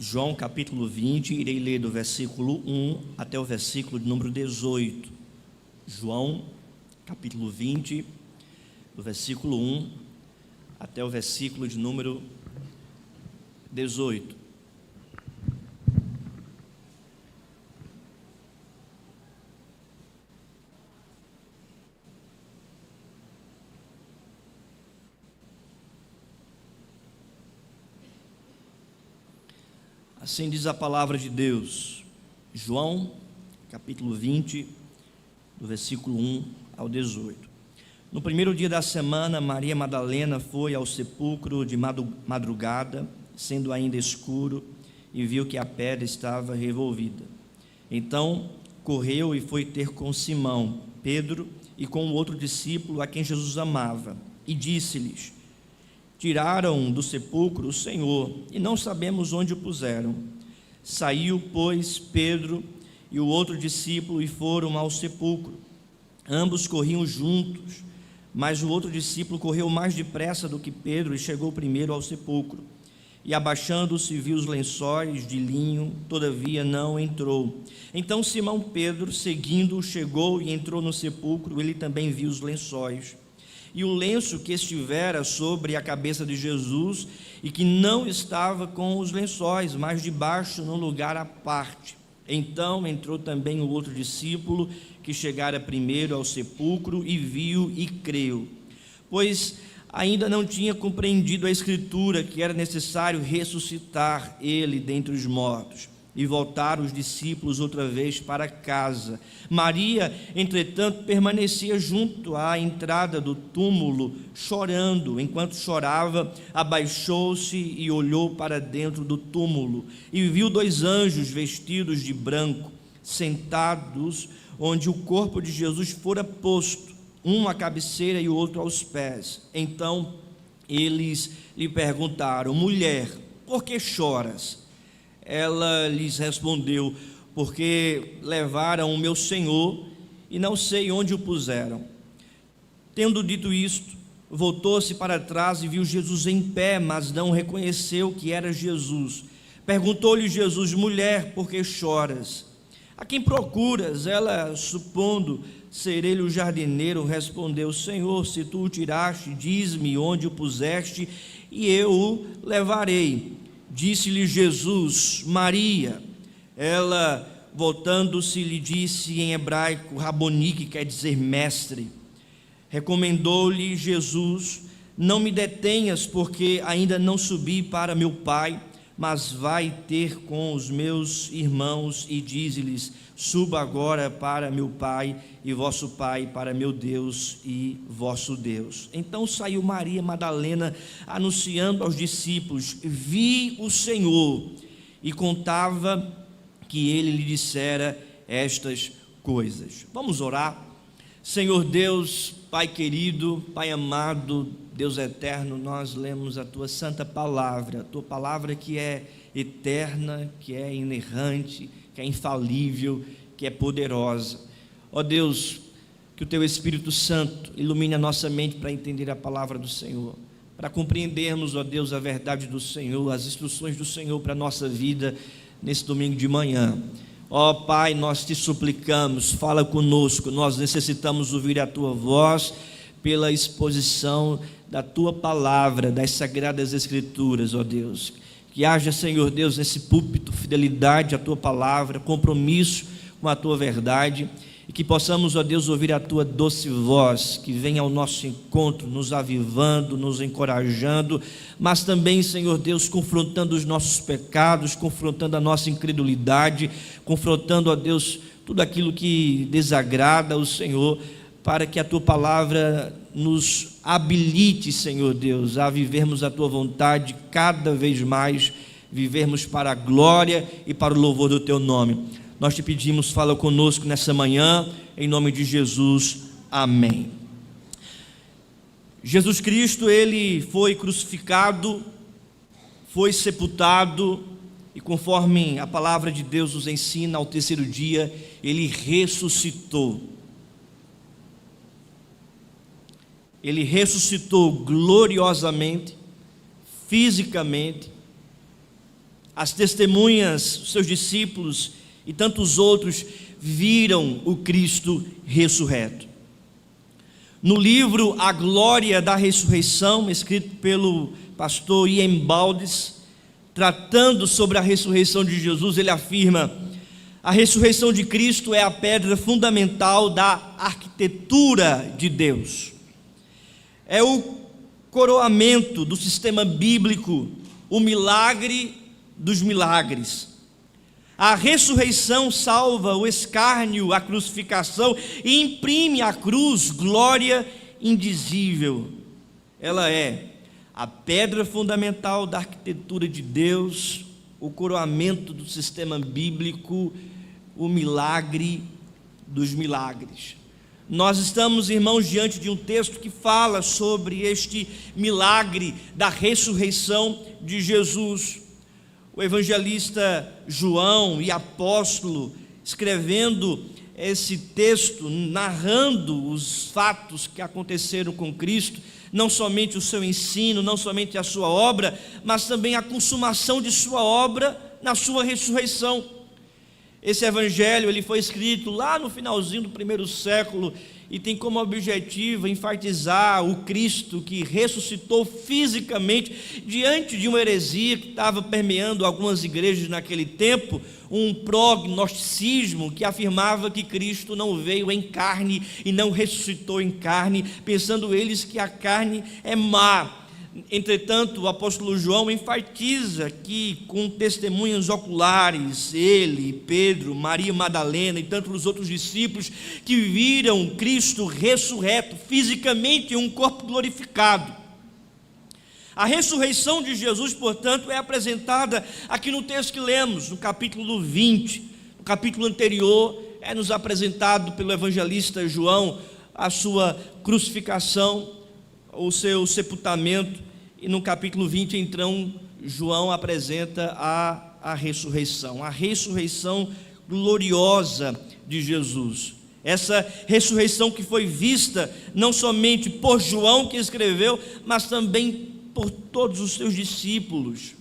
João capítulo 20, irei ler do versículo 1 até o versículo de número 18. João capítulo 20, do versículo 1 até o versículo de número 18. Assim diz a palavra de Deus, João, capítulo 20, do versículo 1 ao 18. No primeiro dia da semana, Maria Madalena foi ao sepulcro de madrugada, sendo ainda escuro, e viu que a pedra estava revolvida. Então, correu e foi ter com Simão, Pedro, e com o outro discípulo a quem Jesus amava, e disse-lhes: Tiraram do sepulcro o Senhor, e não sabemos onde o puseram. Saiu, pois, Pedro e o outro discípulo e foram ao sepulcro. Ambos corriam juntos, mas o outro discípulo correu mais depressa do que Pedro e chegou primeiro ao sepulcro. E abaixando-se viu os lençóis de linho, todavia não entrou. Então Simão Pedro, seguindo-o, chegou e entrou no sepulcro. Ele também viu os lençóis e o lenço que estivera sobre a cabeça de Jesus, e que não estava com os lençóis, mas debaixo num lugar à parte. Então entrou também o outro discípulo, que chegara primeiro ao sepulcro, e viu e creu, pois ainda não tinha compreendido a Escritura, que era necessário ressuscitar ele dentre os mortos. E voltaram os discípulos outra vez para casa. Maria, entretanto, permanecia junto à entrada do túmulo, chorando. Enquanto chorava, abaixou-se e olhou para dentro do túmulo, e viu dois anjos vestidos de branco, sentados onde o corpo de Jesus fora posto, um à cabeceira e o outro aos pés. Então eles lhe perguntaram: Mulher, por que choras? Ela lhes respondeu: Porque levaram o meu Senhor e não sei onde o puseram. Tendo dito isto, voltou-se para trás e viu Jesus em pé, mas não reconheceu que era Jesus. Perguntou-lhe Jesus: Mulher, por que choras? A quem procuras? Ela, supondo ser ele o jardineiro, respondeu: Senhor, se tu o tiraste, diz-me onde o puseste e eu o levarei. Disse-lhe Jesus: Maria. Ela, voltando-se, lhe disse em hebraico Raboni, que quer dizer mestre. Recomendou-lhe Jesus: Não me detenhas, porque ainda não subi para meu Pai, mas vai ter com os meus irmãos e dize-lhes: Suba agora para meu Pai e vosso Pai, para meu Deus e vosso Deus. Então saiu Maria Madalena, anunciando aos discípulos: Vi o Senhor, e contava que ele lhe dissera estas coisas. Vamos orar. Senhor Deus, Pai querido, Pai amado, Deus eterno, nós lemos a Tua santa palavra, a Tua palavra que é eterna, que é inerrante, que é infalível, que é poderosa. Ó Deus, que o Teu Espírito Santo ilumine a nossa mente para entender a palavra do Senhor, para compreendermos, ó Deus, a verdade do Senhor, as instruções do Senhor para a nossa vida nesse domingo de manhã. Ó Pai, nós te suplicamos, fala conosco, nós necessitamos ouvir a Tua voz pela exposição da Tua palavra, das Sagradas Escrituras, ó Deus. Que haja, Senhor Deus, nesse púlpito, fidelidade à Tua palavra, compromisso com a Tua verdade, e que possamos, ó Deus, ouvir a Tua doce voz, que venha ao nosso encontro, nos avivando, nos encorajando, mas também, Senhor Deus, confrontando os nossos pecados, confrontando a nossa incredulidade, confrontando, ó Deus, tudo aquilo que desagrada ao Senhor, para que a Tua palavra nos habilite, Senhor Deus, a vivermos a Tua vontade cada vez mais, vivermos para a glória e para o louvor do Teu nome. Nós te pedimos, fala conosco nessa manhã, em nome de Jesus, amém. Jesus Cristo, Ele foi crucificado, foi sepultado, e conforme a palavra de Deus nos ensina, ao terceiro dia, Ele ressuscitou. Ele ressuscitou gloriosamente, fisicamente, as testemunhas, os seus discípulos e tantos outros viram o Cristo ressurreto. No livro A Glória da Ressurreição, escrito pelo pastor Ian Baldes, tratando sobre a ressurreição de Jesus, ele afirma: a ressurreição de Cristo é a pedra fundamental da arquitetura de Deus. É o coroamento do sistema bíblico, o milagre dos milagres. A ressurreição salva o escárnio, a crucificação e imprime à cruz glória indizível. Ela é a pedra fundamental da arquitetura de Deus, o coroamento do sistema bíblico, o milagre dos milagres. Nós estamos, irmãos, diante de um texto que fala sobre este milagre da ressurreição de Jesus. O evangelista João e apóstolo, escrevendo esse texto, narrando os fatos que aconteceram com Cristo, não somente o seu ensino, não somente a sua obra, mas também a consumação de sua obra na sua ressurreição. Esse evangelho ele foi escrito lá no finalzinho do primeiro século e tem como objetivo enfatizar o Cristo que ressuscitou fisicamente diante de uma heresia que estava permeando algumas igrejas naquele tempo, um prognosticismo que afirmava que Cristo não veio em carne e não ressuscitou em carne, pensando eles que a carne é má. Entretanto, o apóstolo João enfatiza que, com testemunhas oculares, ele, Pedro, Maria Madalena e tantos outros discípulos que viram Cristo ressurreto fisicamente em um corpo glorificado. A ressurreição de Jesus, portanto, é apresentada aqui no texto que lemos, no capítulo 20. No capítulo anterior, é nos apresentado pelo evangelista João a sua crucificação, o seu sepultamento, e no capítulo 20, então, João apresenta a ressurreição gloriosa de Jesus. Essa ressurreição que foi vista não somente por João que escreveu, mas também por todos os seus discípulos.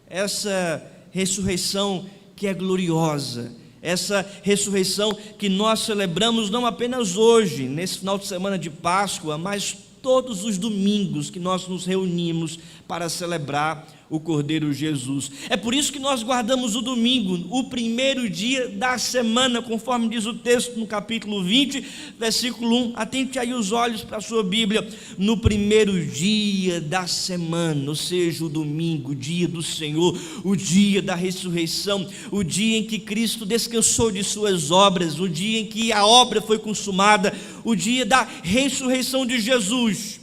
Essa ressurreição que é gloriosa, essa ressurreição que nós celebramos não apenas hoje, nesse final de semana de Páscoa, mas todos os domingos que nós nos reunimos para celebrar o Cordeiro Jesus. É por isso que nós guardamos o domingo, o primeiro dia da semana, conforme diz o texto no capítulo 20, versículo 1. Atente aí os olhos para a sua Bíblia. No primeiro dia da semana, ou seja, o domingo, o dia do Senhor, o dia da ressurreição, o dia em que Cristo descansou de suas obras, o dia em que a obra foi consumada, o dia da ressurreição de Jesus.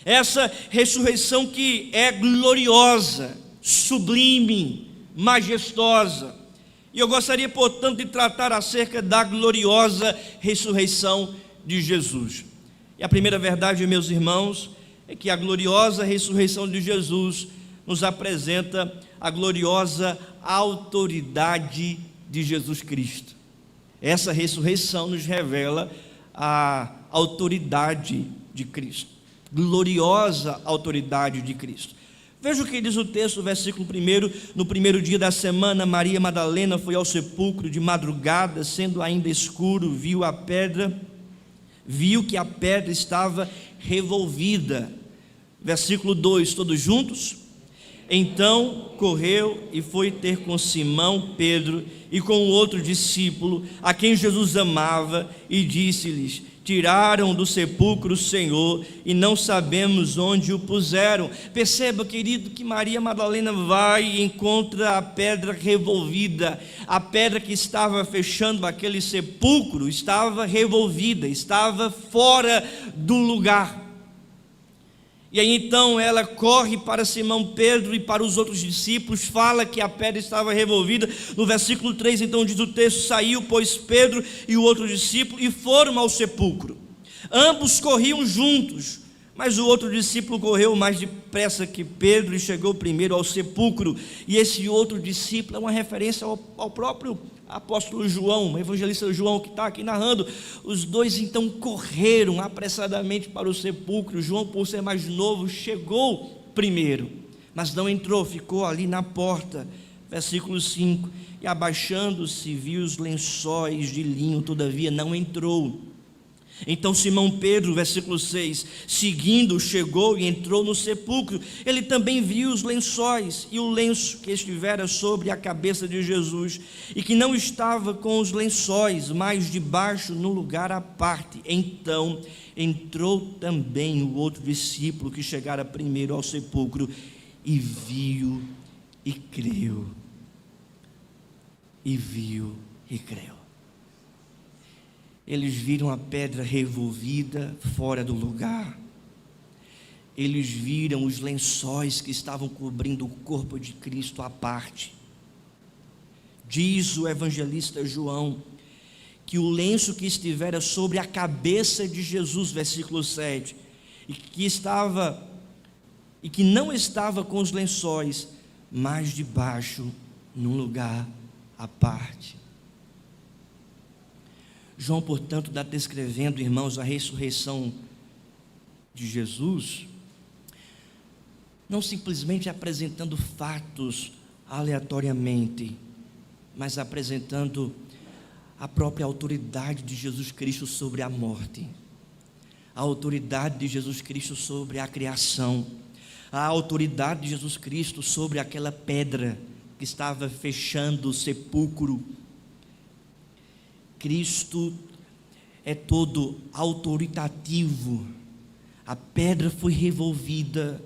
Essa ressurreição que é gloriosa, sublime, majestosa. E eu gostaria, portanto, de tratar acerca da gloriosa ressurreição de Jesus. E a primeira verdade, meus irmãos, é que a gloriosa ressurreição de Jesus nos apresenta a gloriosa autoridade de Jesus Cristo. Essa ressurreição nos revela a autoridade de Cristo. Gloriosa autoridade de Cristo. Veja o que diz o texto, versículo 1. No primeiro dia da semana, Maria Madalena foi ao sepulcro de madrugada, sendo ainda escuro, viu que a pedra estava revolvida. Versículo 2, todos juntos? Então correu e foi ter com Simão Pedro e com o outro discípulo, a quem Jesus amava, e disse-lhes: tiraram do sepulcro o Senhor e não sabemos onde o puseram. Perceba, querido, que Maria Madalena vai e encontra a pedra revolvida. A pedra que estava fechando aquele sepulcro estava revolvida, estava fora do lugar. E aí então ela corre para Simão Pedro e para os outros discípulos, fala que a pedra estava revolvida. No versículo 3 então diz o texto: saiu pois Pedro e o outro discípulo e foram ao sepulcro. Ambos corriam juntos, mas o outro discípulo correu mais depressa que Pedro e chegou primeiro ao sepulcro. E esse outro discípulo é uma referência ao próprio apóstolo João, o evangelista João, que está aqui narrando. Os dois então correram apressadamente para o sepulcro. João, por ser mais novo, chegou primeiro. mas não entrou, ficou ali na porta. Versículo 5: e abaixando-se, viu os lençóis de linho, todavia não entrou. Então Simão Pedro, versículo 6, seguindo, chegou e entrou no sepulcro. Ele também viu os lençóis e o lenço que estivera sobre a cabeça de Jesus, e que não estava com os lençóis, mas debaixo no lugar à parte. Então entrou também o outro discípulo que chegara primeiro ao sepulcro, e viu e creu. E viu e creu. Eles viram a pedra revolvida fora do lugar. Eles viram os lençóis que estavam cobrindo o corpo de Cristo à parte. Diz o evangelista João que o lenço que estivera sobre a cabeça de Jesus, versículo 7, e que não estava com os lençóis, mas debaixo, num lugar à parte. João, portanto, está descrevendo, irmãos, a ressurreição de Jesus, não simplesmente apresentando fatos aleatoriamente, mas apresentando a própria autoridade de Jesus Cristo sobre a morte, a autoridade de Jesus Cristo sobre a criação, a autoridade de Jesus Cristo sobre aquela pedra que estava fechando o sepulcro. Cristo é todo autoritativo. A pedra foi revolvida,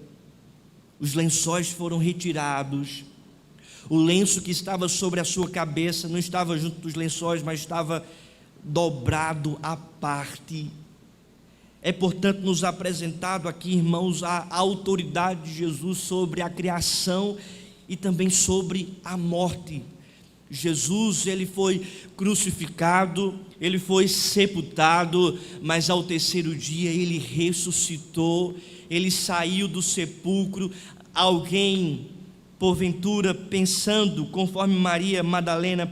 os lençóis foram retirados, o lenço que estava sobre a sua cabeça não estava junto dos lençóis, mas estava dobrado à parte. É, portanto, nos apresentado aqui, irmãos, a autoridade de Jesus sobre a criação e também sobre a morte. Jesus, ele foi crucificado, ele foi sepultado, mas ao terceiro dia ele ressuscitou, ele saiu do sepulcro. Alguém, porventura, pensando, conforme Maria Madalena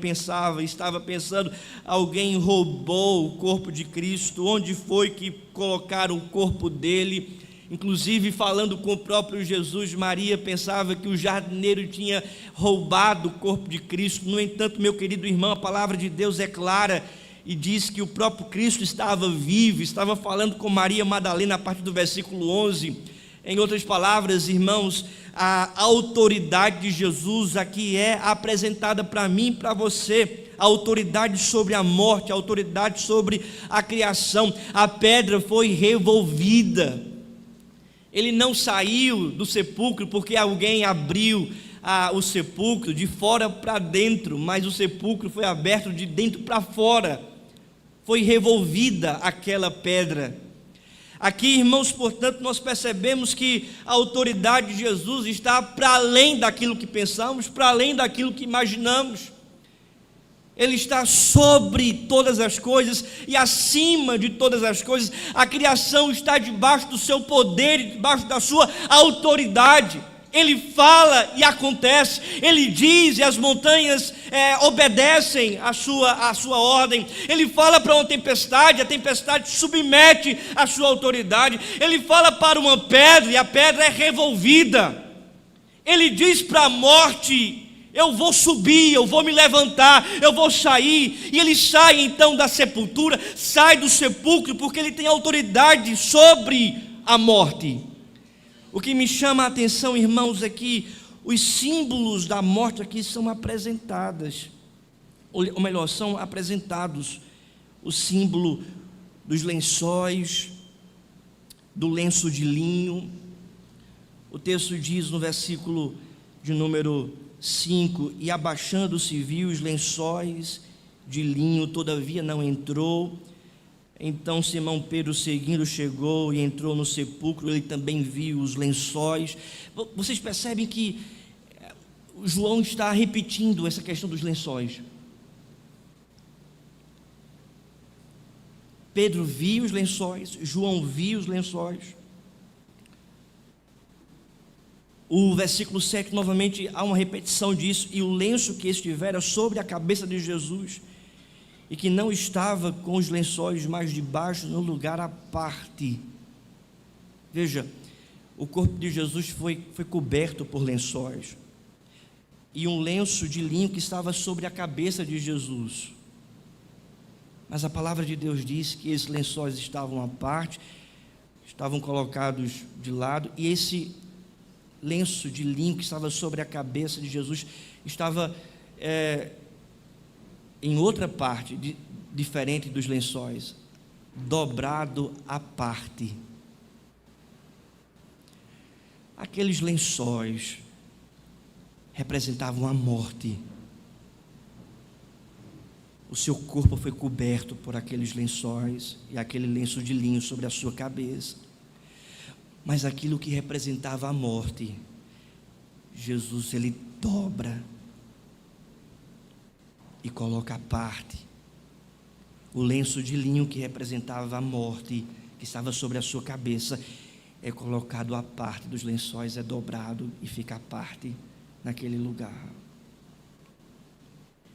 estava pensando, alguém roubou o corpo de Cristo. Onde foi que colocaram o corpo dele? Inclusive, falando com o próprio Jesus, Maria pensava que o jardineiro tinha roubado o corpo de Cristo. No entanto, meu querido irmão, a palavra de Deus é clara e diz que o próprio Cristo estava vivo, estava falando com Maria Madalena a partir do versículo 11. Em outras palavras, irmãos, a autoridade de Jesus aqui é apresentada para mim e para você. A autoridade sobre a morte, a autoridade sobre a criação. A pedra foi revolvida. Ele não saiu do sepulcro porque alguém abriu o sepulcro de fora para dentro, mas o sepulcro foi aberto de dentro para fora. Foi revolvida aquela pedra. Aqui, irmãos, portanto, nós percebemos que a autoridade de Jesus está para além daquilo que pensamos, para além daquilo que imaginamos. Ele está sobre todas as coisas e acima de todas as coisas. A criação está debaixo do seu poder e debaixo da sua autoridade. Ele fala e acontece, ele diz e as montanhas obedecem a sua ordem. Ele fala para uma tempestade, a tempestade submete a sua autoridade. Ele fala para uma pedra e a pedra é revolvida. Ele diz para a morte: eu vou subir, eu vou me levantar, eu vou sair. E ele sai então da sepultura, sai do sepulcro, porque ele tem autoridade sobre a morte. O que me chama a atenção, irmãos, é que os símbolos da morte aqui são apresentados. Ou melhor, são apresentados. O símbolo dos lençóis, do lenço de linho. O texto diz no versículo de número 5: e abaixando-se viu os lençóis de linho, todavia não entrou. Então Simão Pedro, seguindo, chegou e entrou no sepulcro. Ele também viu os lençóis. Vocês percebem que João está repetindo essa questão dos lençóis. Pedro viu os lençóis, João viu os lençóis. O versículo 7, novamente, há uma repetição disso: e o lenço que estivera sobre a cabeça de Jesus, e que não estava com os lençóis, mas debaixo, no lugar à parte. Veja, o corpo de Jesus foi coberto por lençóis, e um lenço de linho que estava sobre a cabeça de Jesus. Mas a palavra de Deus diz que esses lençóis estavam à parte, estavam colocados de lado, e esse lenço de linho que estava sobre a cabeça de Jesus estava em outra parte, diferente dos lençóis, dobrado à parte. Aqueles lençóis representavam a morte. O seu corpo foi coberto por aqueles lençóis e aquele lenço de linho sobre a sua cabeça. Mas aquilo que representava a morte, Jesus, ele dobra e coloca à parte. O lenço de linho que representava a morte, que estava sobre a sua cabeça, é colocado à parte dos lençóis, é dobrado e fica à parte naquele lugar.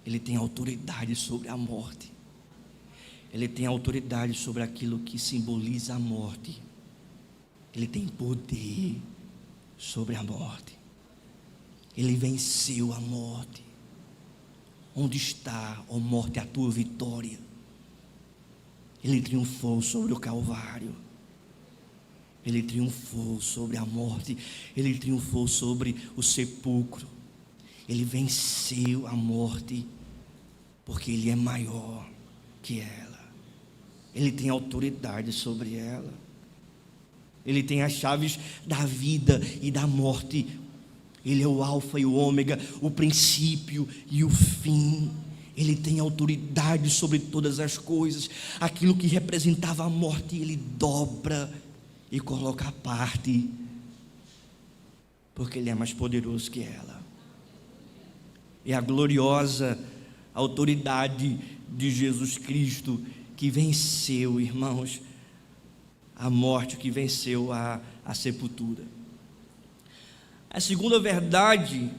Ele tem autoridade sobre a morte. Ele tem autoridade sobre aquilo que simboliza a morte. Ele tem poder sobre a morte. Ele venceu a morte. Onde está, ó morte, a tua vitória? Ele triunfou sobre o Calvário. Ele triunfou sobre a morte. Ele triunfou sobre o sepulcro. Ele venceu a morte, porque Ele é maior que ela. Ele tem autoridade sobre ela. Ele tem as chaves da vida e da morte. Ele é o alfa e o ômega, o princípio e o fim. Ele tem autoridade sobre todas as coisas. Aquilo que representava a morte, Ele dobra e coloca à parte, porque Ele é mais poderoso que ela. É a gloriosa autoridade de Jesus Cristo que venceu, irmãos, a morte, que venceu a sepultura. A segunda verdade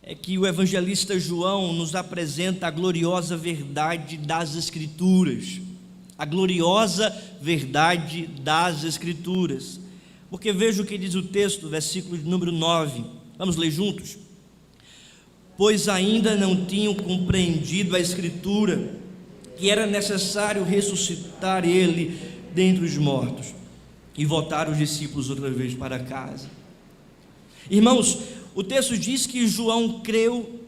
é que o evangelista João nos apresenta a gloriosa verdade das Escrituras. A gloriosa verdade das Escrituras. Porque veja o que diz o texto, versículo de número 9. Vamos ler juntos? Pois ainda não tinham compreendido a Escritura, que era necessário ressuscitar Ele dentre os mortos. E voltaram os discípulos outra vez para casa. Irmãos, o texto diz que João creu,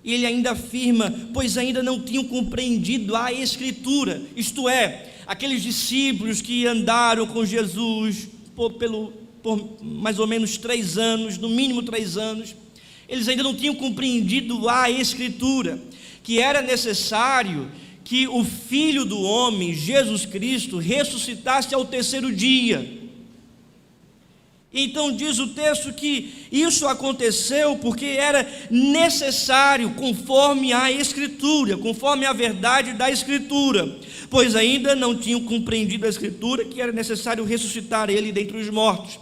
e ele ainda afirma, pois ainda não tinham compreendido a Escritura, isto é, aqueles discípulos que andaram com Jesus por mais ou menos 3 anos, no mínimo 3 anos, eles ainda não tinham compreendido a Escritura, que era necessário que o Filho do homem, Jesus Cristo, ressuscitasse ao 3º dia. Então diz o texto que isso aconteceu porque era necessário, conforme a Escritura, conforme a verdade da Escritura, pois ainda não tinham compreendido a Escritura, que era necessário ressuscitar Ele dentre os mortos.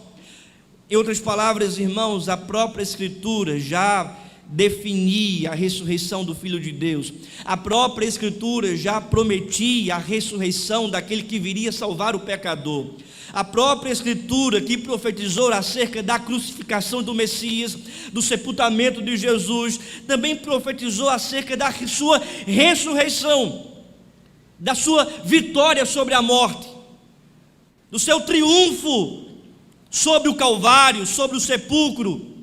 Em outras palavras, irmãos, a própria Escritura já definia a ressurreição do Filho de Deus. A própria Escritura já prometia a ressurreição daquele que viria salvar o pecador. A própria Escritura que profetizou acerca da crucificação do Messias, do sepultamento de Jesus, também profetizou acerca da sua ressurreição, da sua vitória sobre a morte, do seu triunfo sobre o Calvário, sobre o sepulcro.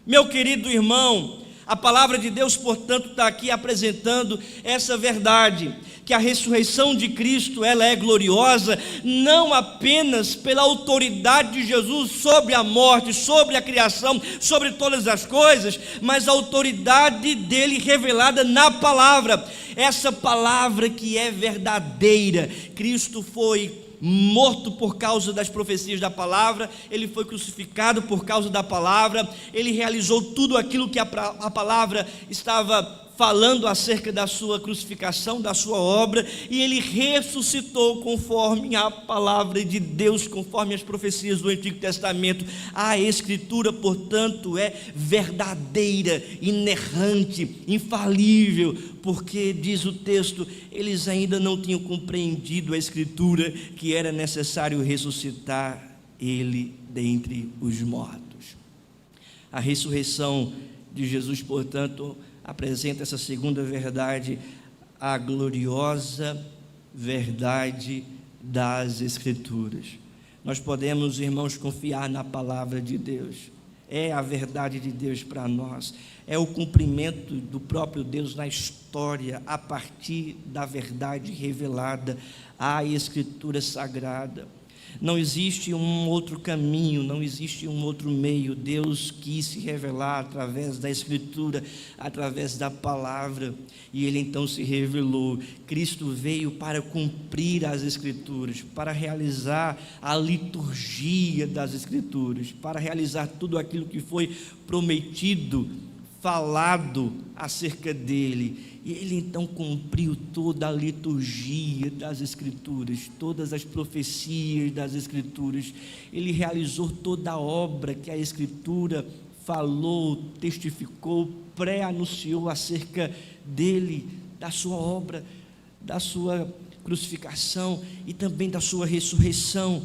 Meu querido irmão, a palavra de Deus, portanto, está aqui apresentando essa verdade, que a ressurreição de Cristo, ela é gloriosa, não apenas pela autoridade de Jesus sobre a morte, sobre a criação, sobre todas as coisas, mas a autoridade dele revelada na palavra, essa palavra que é verdadeira. Cristo foi morto por causa das profecias da palavra, ele foi crucificado por causa da palavra, ele realizou tudo aquilo que a palavra estava falando acerca da sua crucificação, da sua obra, e ele ressuscitou conforme a palavra de Deus, conforme as profecias do Antigo Testamento. A Escritura, portanto, é verdadeira, inerrante, infalível, porque diz o texto, eles ainda não tinham compreendido a Escritura, que era necessário ressuscitar ele dentre os mortos. A ressurreição de Jesus, portanto, apresenta essa segunda verdade, a gloriosa verdade das Escrituras. Nós podemos, irmãos, confiar na palavra de Deus. É a verdade de Deus para nós. É o cumprimento do próprio Deus na história, a partir da verdade revelada, à Escritura Sagrada. Não existe um outro caminho, não existe um outro meio. Deus quis se revelar através da Escritura, através da palavra, e Ele então se revelou. Cristo veio para cumprir as Escrituras, para realizar a liturgia das Escrituras, para realizar tudo aquilo que foi prometido, falado acerca dele. E ele então cumpriu toda a liturgia das Escrituras, todas as profecias das Escrituras. Ele realizou toda a obra que a Escritura falou, testificou, pré-anunciou acerca dele, da sua obra, da sua crucificação e também da sua ressurreição.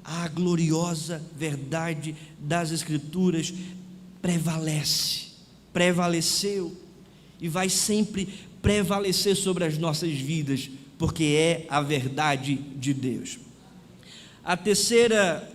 A gloriosa verdade das Escrituras prevaleceu e vai sempre prevalecer sobre as nossas vidas, porque é a verdade de Deus. A terceira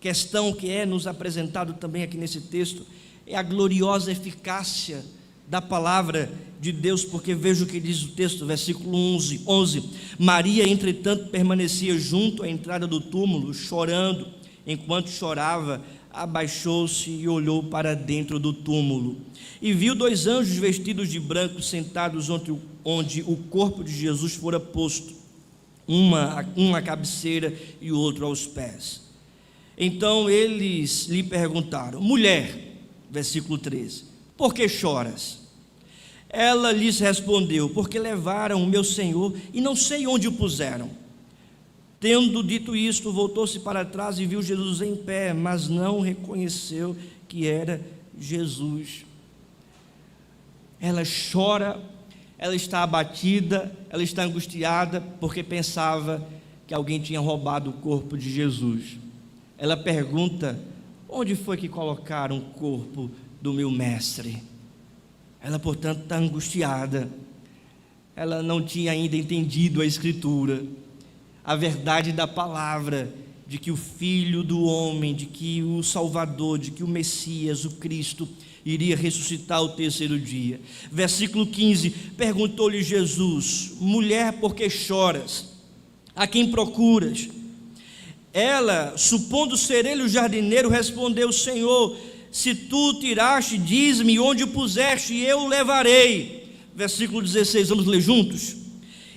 questão que é nos apresentado também aqui nesse texto é a gloriosa eficácia da palavra de Deus, porque veja o que diz o texto, versículo 11. Maria, entretanto, permanecia junto à entrada do túmulo, chorando. Enquanto chorava, abaixou-se e olhou para dentro do túmulo, e viu 2 anjos vestidos de branco sentados onde o corpo de Jesus fora posto, uma à cabeceira e o outro aos pés. Então eles lhe perguntaram: mulher, versículo 13, por que choras? Ela lhes respondeu: porque levaram o meu Senhor e não sei onde o puseram. Tendo dito isto, voltou-se para trás e viu Jesus em pé, mas não reconheceu que era Jesus. Ela chora, ela está abatida, ela está angustiada, porque pensava que alguém tinha roubado o corpo de Jesus. Ela pergunta: onde foi que colocaram o corpo do meu mestre? Ela, portanto, está angustiada. Ela não tinha ainda entendido a Escritura, a verdade da palavra, de que o Filho do homem, de que o Salvador, de que o Messias, o Cristo, iria ressuscitar ao terceiro dia. Versículo 15, perguntou-lhe Jesus: mulher, por que choras? A quem procuras? Ela, supondo ser ele o jardineiro, respondeu: Senhor, se tu tiraste, diz-me onde o puseste e eu o levarei. Versículo 16, vamos ler juntos?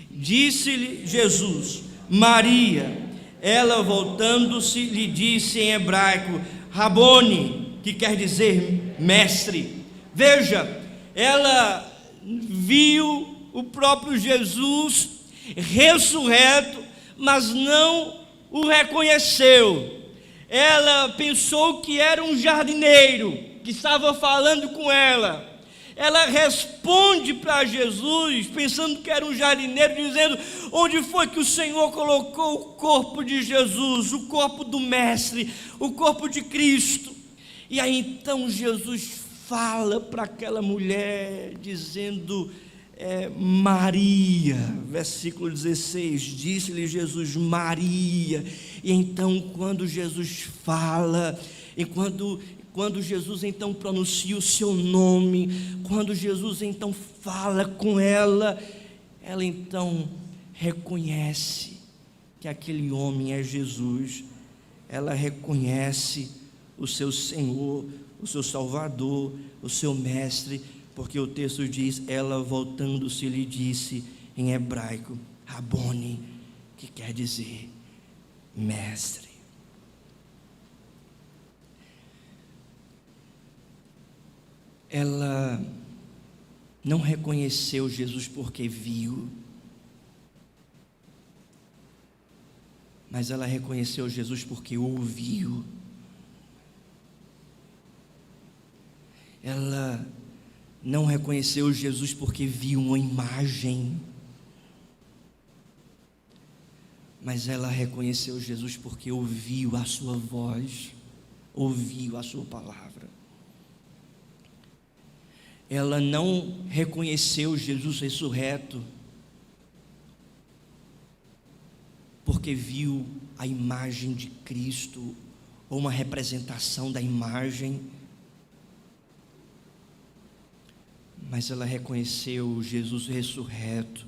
Disse-lhe Jesus: Maria. Ela, voltando-se, lhe disse em hebraico: Rabone, que quer dizer mestre. Veja, ela viu o próprio Jesus ressurreto, mas não o reconheceu. Ela pensou que era um jardineiro que estava falando com ela. Ela responde para Jesus, pensando que era um jardineiro, dizendo: onde foi que o Senhor colocou o corpo de Jesus, o corpo do Mestre, o corpo de Cristo? E aí então Jesus fala para aquela mulher, dizendo: Maria. Versículo 16, disse-lhe Jesus: Maria. E então quando Jesus fala, quando Jesus então pronuncia o seu nome, quando Jesus então fala com ela, ela então reconhece que aquele homem é Jesus. Ela reconhece o seu Senhor, o seu Salvador, o seu Mestre, porque o texto diz: ela, voltando-se, lhe disse em hebraico: Rabone, que quer dizer mestre. Ela não reconheceu Jesus porque viu, mas ela reconheceu Jesus porque ouviu. Ela não reconheceu Jesus porque viu uma imagem, mas ela reconheceu Jesus porque ouviu a sua voz, ouviu a sua palavra. Ela não reconheceu Jesus ressurreto porque viu a imagem de Cristo, ou uma representação da imagem, mas ela reconheceu Jesus ressurreto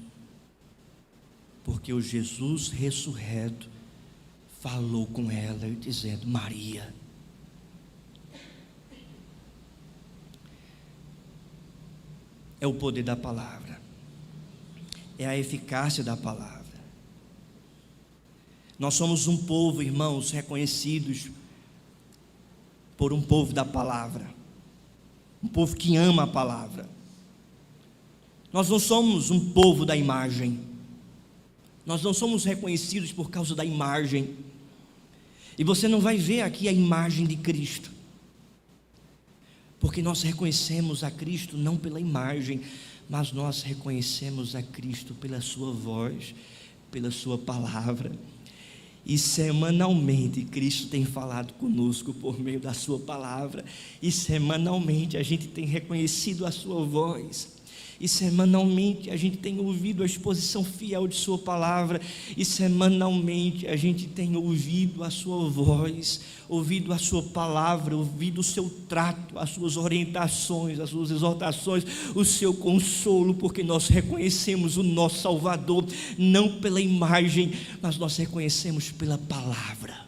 porque o Jesus ressurreto falou com ela, dizendo: Maria. É o poder da palavra, é a eficácia da palavra. Nós somos um povo, irmãos, reconhecidos por um povo da palavra, um povo que ama a palavra. Nós não somos um povo da imagem, nós não somos reconhecidos por causa da imagem, e você não vai ver aqui a imagem de Cristo, porque nós reconhecemos a Cristo não pela imagem, mas nós reconhecemos a Cristo pela sua voz, pela sua palavra. E semanalmente Cristo tem falado conosco por meio da sua palavra, e semanalmente a gente tem reconhecido a sua voz, e semanalmente a gente tem ouvido a exposição fiel de sua palavra, e semanalmente a gente tem ouvido a sua voz, ouvido a sua palavra, ouvido o seu trato, as suas orientações, as suas exortações, o seu consolo, porque nós reconhecemos o nosso Salvador não pela imagem, mas nós reconhecemos pela palavra.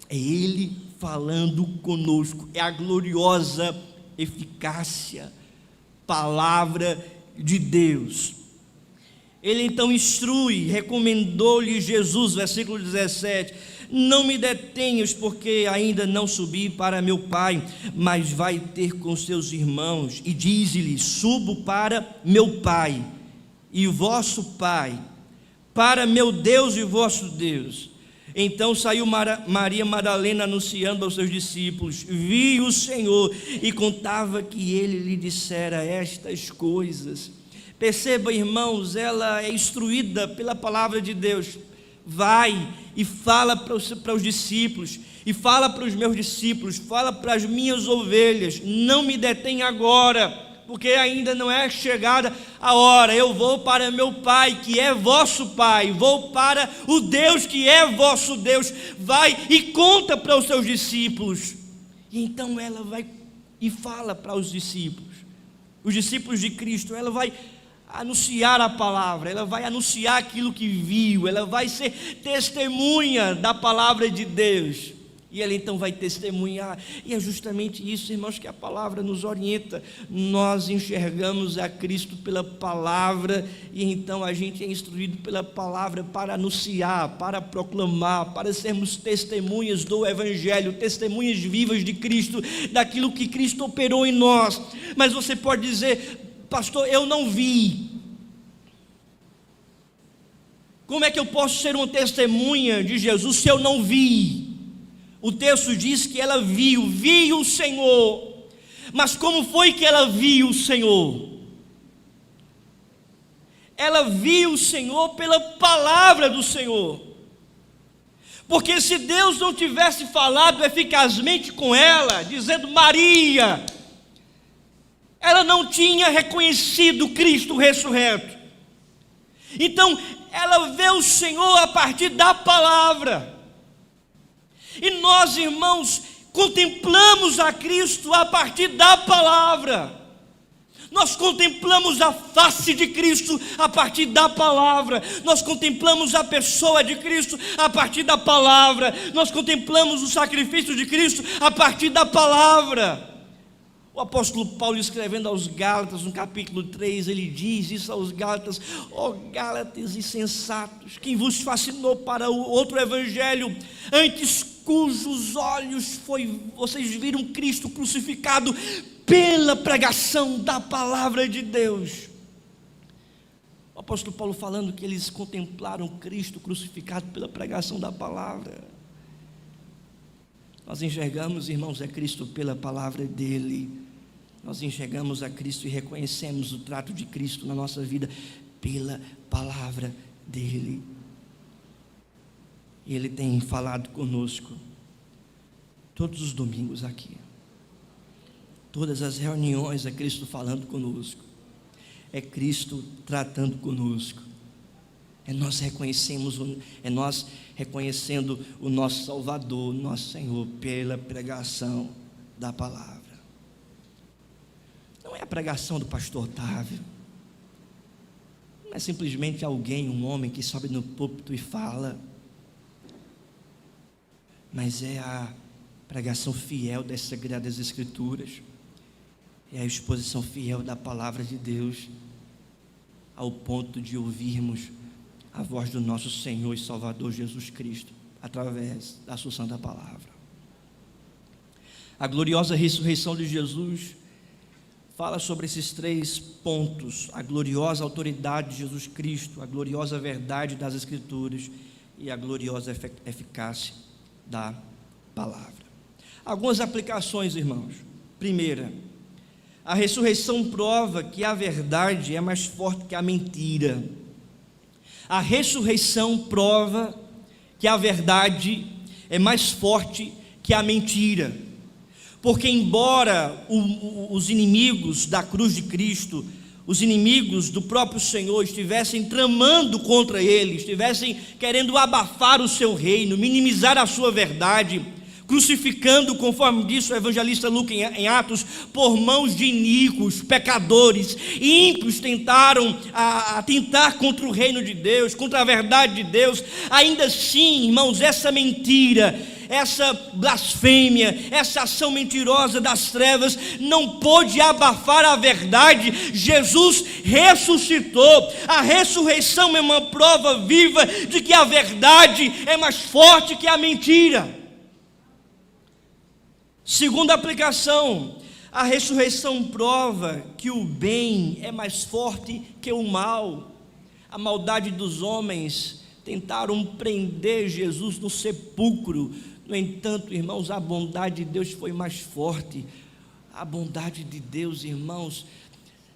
É Ele falando conosco, é a gloriosa eficácia, palavra de Deus. Ele então instrui, recomendou-lhe Jesus, versículo 17: não me detenhas, porque ainda não subi para meu Pai, mas vai ter com seus irmãos, e diz-lhe: subo para meu Pai e vosso Pai, para meu Deus e vosso Deus. Então saiu Maria Madalena anunciando aos seus discípulos: vi o Senhor, e contava que ele lhe dissera estas coisas. Perceba, irmãos, ela é instruída pela palavra de Deus. Vai e fala para os discípulos, e fala para os meus discípulos, fala para as minhas ovelhas, não me detém agora, porque ainda não é chegada a hora. Eu vou para meu Pai, que é vosso Pai, vou para o Deus que é vosso Deus. Vai e conta para os seus discípulos. E então ela vai e fala para os discípulos de Cristo. Ela vai anunciar a palavra, ela vai anunciar aquilo que viu, ela vai ser testemunha da palavra de Deus. E ela então vai testemunhar, e é justamente isso, irmãos, que a palavra nos orienta. Nós enxergamos a Cristo pela palavra, e então a gente é instruído pela palavra para anunciar, para proclamar, para sermos testemunhas do Evangelho, testemunhas vivas de Cristo, daquilo que Cristo operou em nós. Mas você pode dizer: pastor, eu não vi. Como é que eu posso ser uma testemunha de Jesus se eu não vi? O texto diz que ela viu o Senhor. Mas como foi que ela viu o Senhor? Ela viu o Senhor pela palavra do Senhor. Porque se Deus não tivesse falado eficazmente com ela, dizendo Maria, ela não tinha reconhecido Cristo ressurreto. Então ela vê o Senhor a partir da palavra. E nós, irmãos, contemplamos a Cristo a partir da palavra. Nós contemplamos a face de Cristo a partir da palavra. Nós contemplamos a pessoa de Cristo a partir da palavra. Nós contemplamos o sacrifício de Cristo a partir da palavra. O apóstolo Paulo, escrevendo aos Gálatas, no capítulo 3, ele diz isso aos Gálatas: ó Gálatas insensatos, quem vos fascinou para o outro evangelho, antes cujos olhos vocês viram Cristo crucificado pela pregação da palavra de Deus. O apóstolo Paulo falando que eles contemplaram Cristo crucificado pela pregação da palavra. Nós enxergamos, irmãos, a Cristo pela palavra dele. Nós enxergamos a Cristo e reconhecemos o trato de Cristo na nossa vida pela palavra dele. E Ele tem falado conosco todos os domingos aqui. Todas as reuniões é Cristo falando conosco. É Cristo tratando conosco. É nós reconhecendo o nosso Salvador, nosso Senhor, pela pregação da palavra. Não é a pregação do pastor Otávio. Não é simplesmente alguém, um homem que sobe no púlpito e fala. Mas é a pregação fiel das Sagradas Escrituras. É a exposição fiel da palavra de Deus, ao ponto de ouvirmos a voz do nosso Senhor e Salvador Jesus Cristo, através da sua santa palavra. A gloriosa ressurreição de Jesus fala sobre esses 3 pontos: a gloriosa autoridade de Jesus Cristo, a gloriosa verdade das Escrituras e a gloriosa eficácia da palavra. Algumas aplicações, irmãos. Primeira, a ressurreição prova que a verdade é mais forte que a mentira. A ressurreição prova que a verdade é mais forte que a mentira. Porque embora os inimigos da cruz de Cristo, os inimigos do próprio Senhor estivessem tramando contra ele, estivessem querendo abafar o seu reino, minimizar a sua verdade, crucificando, conforme disse o evangelista Lucas em Atos, por mãos de iníquos, pecadores, ímpios tentaram atentar contra o reino de Deus, contra a verdade de Deus. Ainda assim, irmãos, essa mentira, essa blasfêmia, essa ação mentirosa das trevas não pôde abafar a verdade. Jesus ressuscitou. A ressurreição é uma prova viva de que a verdade é mais forte que a mentira. Segunda aplicação, a ressurreição prova que o bem é mais forte que o mal. A maldade dos homens tentaram prender Jesus no sepulcro. No entanto, irmãos, a bondade de Deus foi mais forte. A bondade de Deus, irmãos,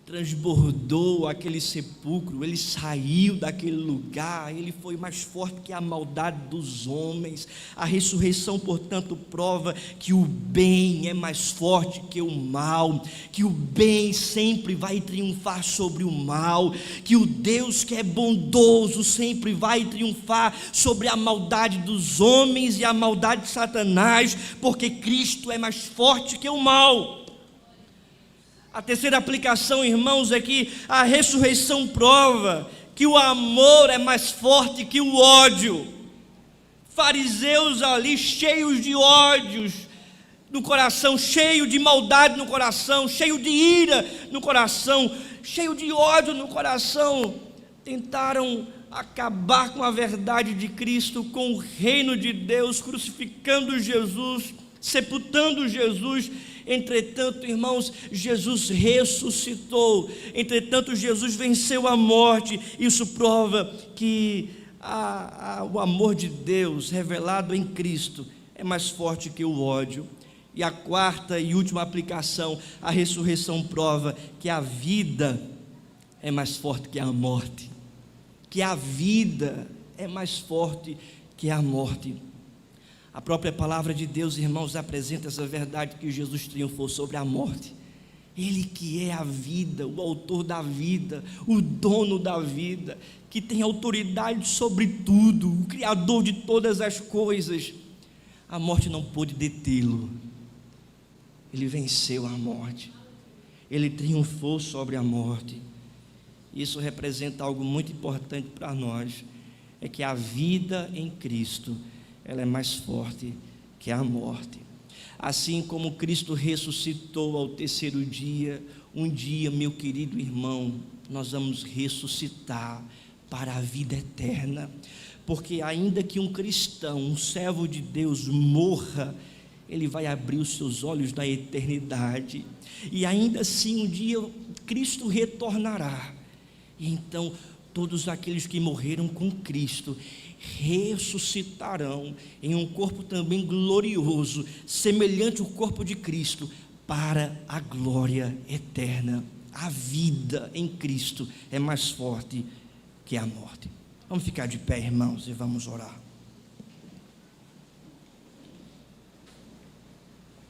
transbordou aquele sepulcro. Ele saiu daquele lugar. Ele foi mais forte que a maldade dos homens. A ressurreição, portanto, prova que o bem é mais forte que o mal, que o bem sempre vai triunfar sobre o mal, que o Deus que é bondoso sempre vai triunfar sobre a maldade dos homens e a maldade de Satanás, porque Cristo é mais forte que o mal. A terceira aplicação, irmãos, é que a ressurreição prova que o amor é mais forte que o ódio. Fariseus ali cheios de ódios no coração, cheio de maldade no coração, cheio de ira no coração, cheio de ódio no coração, tentaram acabar com a verdade de Cristo, com o reino de Deus, crucificando Jesus, sepultando Jesus. Entretanto, irmãos, Jesus ressuscitou. Entretanto, Jesus venceu a morte. Isso prova que o amor de Deus revelado em Cristo é mais forte que o ódio. E a quarta e última aplicação, a ressurreição prova que a vida é mais forte que a morte. Que a vida é mais forte que a morte. A própria palavra de Deus, irmãos, apresenta essa verdade, que Jesus triunfou sobre a morte. Ele que é a vida, o autor da vida, o dono da vida, que tem autoridade sobre tudo, o criador de todas as coisas. A morte não pôde detê-lo. Ele venceu a morte. Ele triunfou sobre a morte. Isso representa algo muito importante para nós, é que a vida em Cristo, ela é mais forte que a morte. Assim como Cristo ressuscitou ao terceiro dia, um dia, meu querido irmão, nós vamos ressuscitar para a vida eterna. Porque ainda que um cristão, um servo de Deus morra, ele vai abrir os seus olhos na eternidade. E ainda assim um dia Cristo retornará. E então todos aqueles que morreram com Cristo ressuscitarão em um corpo também glorioso, semelhante ao corpo de Cristo, para a glória eterna. A vida em Cristo é mais forte que a morte. Vamos ficar de pé, irmãos, e vamos orar.